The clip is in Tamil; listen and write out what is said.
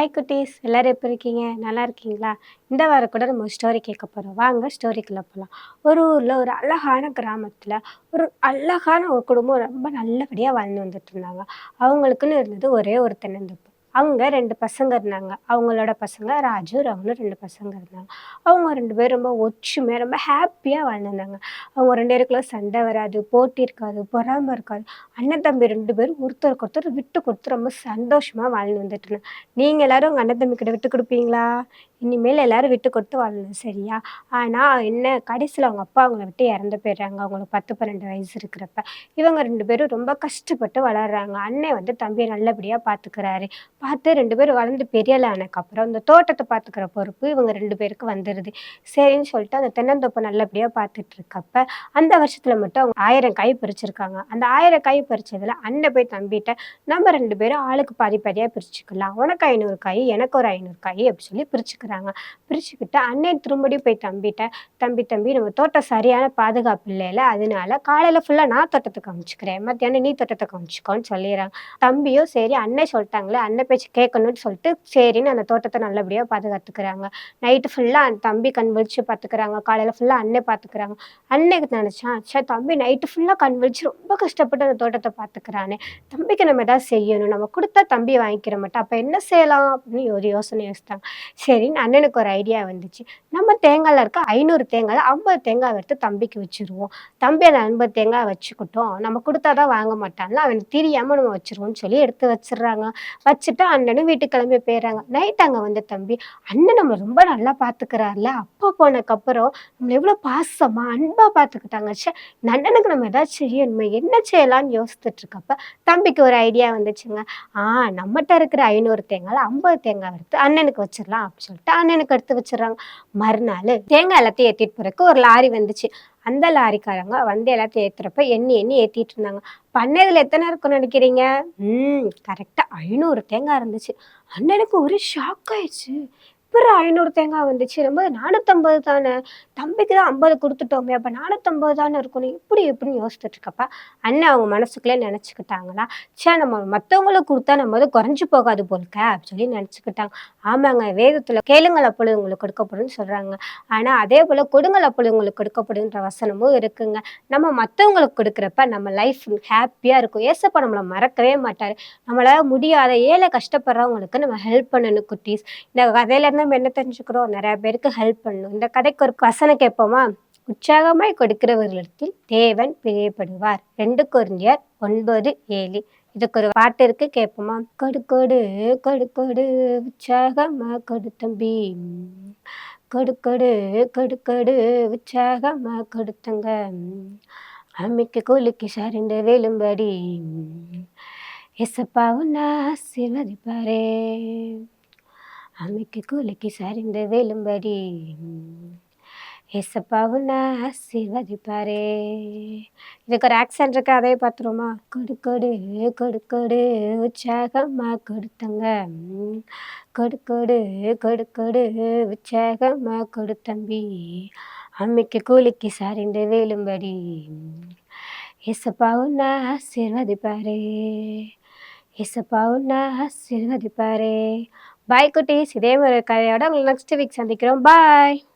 ஹாய் குட்டீஸ்! எல்லாரும் எப்படி இருக்கீங்க? நல்லா இருக்கீங்களா? இந்த வாரம் கூட நம்ம ஒரு ஸ்டோரி கேட்க போறோம். வாங்க ஸ்டோரிக்குள்ள போலாம். ஒரு ஊர்ல ஒரு அழகான கிராமத்துல ஒரு அழகான ஒரு குடும்பம் ரொம்ப நல்லபடியா வாழ்ந்து வந்துட்டுருந்தாங்க. அவங்களுக்குன்னு இருந்தது ஒரே ஒரு தென்னந்தோப்பு. அங்க 2 பசங்க இருந்தாங்க. அவங்களோட பசங்க ராஜு, ரகுன்னு 2 பசங்க இருந்தாங்க. அவங்க 2 பேரும் ரொம்ப ஒற்றுமையா, ரொம்ப ஹேப்பியா வாழ்ந்துருந்தாங்க. அவங்க 2 பேருக்குள்ள சண்டை வராது, போட்டி இருக்காது, பொறாமை இருக்காது. அண்ணன், தம்பி 2 பேரும் ஒருத்தருக்கு ஒருத்தர் விட்டு குடுத்து ரொம்ப சந்தோஷமா வாழ்ந்து வந்துட்டு நீங்க எல்லாரும் உங்க அண்ணன் தம்பிகிட்ட விட்டு குடுப்பீங்களா? இனிமேல் எல்லாரும் விட்டு குடுத்து வாழணும் சரியா? ஆனா என்ன கடைசில அவங்க அப்பா அவங்கள விட்டு இறந்து போயிடுறாங்க. அவங்களுக்கு 10, 12 வயசு இருக்கிறப்ப. இவங்க 2 பேரும் ரொம்ப கஷ்டப்பட்டு வளர்றாங்க. அண்ணன் வந்து தம்பிய நல்லபடியா பார்த்துக்கிறாரு. பார்த்து 2 பேரும் வளர்ந்து பெரியவளா ஆனதுக்கப்புறம் இந்த தோட்டத்த பார்த்துக்கிற பொறுப்பு இவங்க 2 பேருக்கு வந்துருது. சரின்னு சொல்லிட்டு அந்த தென்னந்தோப்ப நல்லபடியா பார்த்துட்டு இருக்கப்ப, அந்த வருஷத்துல மட்டும் அவங்க 1000 காய் பறிச்சிருக்காங்க. அந்த 1000 காய் பறிச்சதுல அண்ணன் போய் தம்பிட்ட நம்ம 2 பேரும் ஆளுக்கு பாதி பாதியா பிரிச்சுக்கலாம். உனக்கு 500 காய், எனக்கு ஒரு 500 காய் அப்படி சொல்லி பிரிச்சுக்கிறாங்க. பிரிச்சுக்கிட்டு அண்ணன் திரும்படியும் போய் தம்பிட்ட, தம்பி நம்ம தோட்டம் சரியான பாதுகாப்பு இல்லைல்ல, அதனால காலையில ஃபுல்லா நான் தோட்டத்த கவனிச்சுக்கிறேன். மத்தியானம் நீ தோட்டத்த கவனிச்சுக்கோன்னு சொல்லிடுறாங்க. தம்பியும் சரி அண்ணன் சொல்லிட்டாங்களே, அண்ணன் பேச்சு கேட்கணும்னு சொல்லிட்டு சரின்னு அந்த தோட்டத்த நல்லபடியா பாதுகாத்துக்கிறாங்க. நைட்டு ஃபுல்லா தம்பி கண் விழிச்சு பார்த்துக்கிறாங்க. காலையில ஃபுல்லா அண்ணன் பார்த்துக்கிறாங்க. அன்னைக்கு நினைச்சான், ச்சே தம்பி நைட்டு ஃபுல்லா கண் விழிச்சு ரொம்ப கஷ்டப்பட்டு அந்த தோட்டத்த பார்த்துக்கிறானே, தம்பிக்கு நம்ம ஏதாவது செய்யணும். நம்ம குடுத்தா தம்பி வாங்கிக்கிற மாட்டான். அப்ப என்ன செய்யலாம்? அப்படின்னு ஒரு யோசனை யோசித்தாங்க. சரின்னு அண்ணனுக்கு ஒரு ஐடியா வந்துச்சு. நம்ம தேங்காய்ல இருக்க 500 தேங்காய்ல 50 தேங்காய் எடுத்து தம்பிக்கு வச்சுருவோம். தம்பி அந்த 50 தேங்காய் வச்சுக்கட்டும். நம்ம குடுத்தா தான் வாங்க மாட்டான்ல, அவனுக்கு தெரியாம நம்ம வச்சுருவோம்னு சொல்லி எடுத்து வச்சுடுறாங்க. வச்சுட்டு அண்ணனும் வீட்டுக்கு கிளம்பி போயிடுறாங்க. நைட் அங்க வந்து தம்பி, அண்ணன் நம்மள ரொம்ப நல்லா பார்த்துக்கிறார்ல, அப்பா போனதுக்கப்புறம் நம்மள எவ்வளோ பாசமா, அன்பா பார்த்துக்கிட்டாங்க. ச்சே! இந்த அண்ணனுக்கு நம்ம ஏதாச்சும் செய்யணுமே, என்ன செய்யலாம்னு யோசித்துட்டு இருக்கப்ப, தம்பிக்கு ஒரு ஐடியா வந்துச்சுங்க. ஆ நம்மட்ட இருக்கிற 500 தேங்காய்ல 50 தேங்காய் எடுத்து அண்ணனுக்கு வச்சிடலாம் அப்படின்னு சொல்லிட்டு அண்ணனுக்கு எடுத்து வச்சிடுறாங்க. மறுநாள் தேங்காய் எல்லாத்தையும் ஏற்றிட்டு போறதுக்கு ஒரு லாரி வந்துச்சு. அந்த லாரிக்காரங்க வந்து எல்லாத்தையும் ஏற்றுறப்ப எண்ணி எண்ணி ஏற்றிட்டு இருந்தாங்க. பண்ணையில் எத்தனை இருக்குன்னு நினைக்கிறீங்க? கரெக்டாக 500 தேங்காய் இருந்துச்சு. அண்ணனுக்கு ஒரு ஷாக் ஆயிடுச்சு. அப்புறம் 500 தேங்காய் வந்துச்சு. ரொம்ப 450 தானே, தம்பிக்கு தான் 50 கொடுத்துட்டோமே, அப்போ 450 தானே இருக்கணும், இப்படி எப்படின்னு யோசிச்சுட்டு இருக்கப்ப அண்ணன் அவங்க மனசுக்குள்ளே நினச்சிக்கிட்டாங்களா, சே நம்ம மற்றவங்களுக்கு கொடுத்தா நம்ம வந்து குறைஞ்சி போகாது போல்க அப்படின்னு சொல்லி நினச்சிக்கிட்டாங்க. ஆமாங்க, வேதத்தில் கேளுங்கள் அப்பொழுது உங்களுக்கு கொடுக்கப்படும்னு சொல்கிறாங்க. ஆனால் அதே போல் கொடுங்கள் அப்பொழுது உங்களுக்கு கொடுக்கப்படுன்ற வசனமும் இருக்குங்க. நம்ம மற்றவங்களுக்கு கொடுக்குறப்ப நம்ம லைஃப் ஹாப்பியாக இருக்கும். ஏசப்பா நம்மளை மறக்கவே மாட்டார். நம்மளால் முடியாத ஏழை கஷ்டப்படுறவங்களுக்கு நம்ம ஹெல்ப் பண்ணணும் குட்டீஸ். இந்த கதையிலேருந்து நம்ம என்ன தெரிஞ்சுக்கிறோம்? நிறையா பேருக்கு ஹெல்ப் பண்ணணும். இந்த கதைக்கு ஒரு வசனம் கேட்போமா? உற்சாகமாய் கொடுக்கிறவர்களிடத்தில் தேவன் பிரியப்படுவார். 2 கொரிந்தியர் 9:7. இதுக்கு ஒரு பாட்டு இருக்கு, கேட்போமா? கொடு கொடு கொடு கொடு உற்சாகமா கொடு தம்பி, கொடு கொடு கொடு கொடு உற்சாகமா கொடுத்தங்க, அம்மிக்கு கூலிக்கு சரிந்து வேலும்படி எசப்பாவும் ஆசீர்வதிப்பாரே, அம்மிக்கு கூலிக்கு சரிந்து வேலும்படி ஏசப்பாவும் ஆசீர்வதிப்பாரே. இதுக்கு ஒரு ஆக்சன் இருக்கு, அதே பார்த்துருவோமா? கொடு கொடு கொடு கொடு உற்சாகமா கொடுத்தங்க, கொடு கொடு கொடு கொடு உற்சாகமா கொடுத்தம்பி, அம்மிக்கு கூலிக்கு சரிந்து வேலும்படி ஏசப்பாவும் ஆசீர்வதிப்பாரே, ஏசப்பாவும் ஆசீர்வதிப்பாரே. பாய் குட்டீஸ், இதே மாதிரி கதையோட உங்களை நெக்ஸ்ட் வீக் சந்திக்கிறோம். பாய்.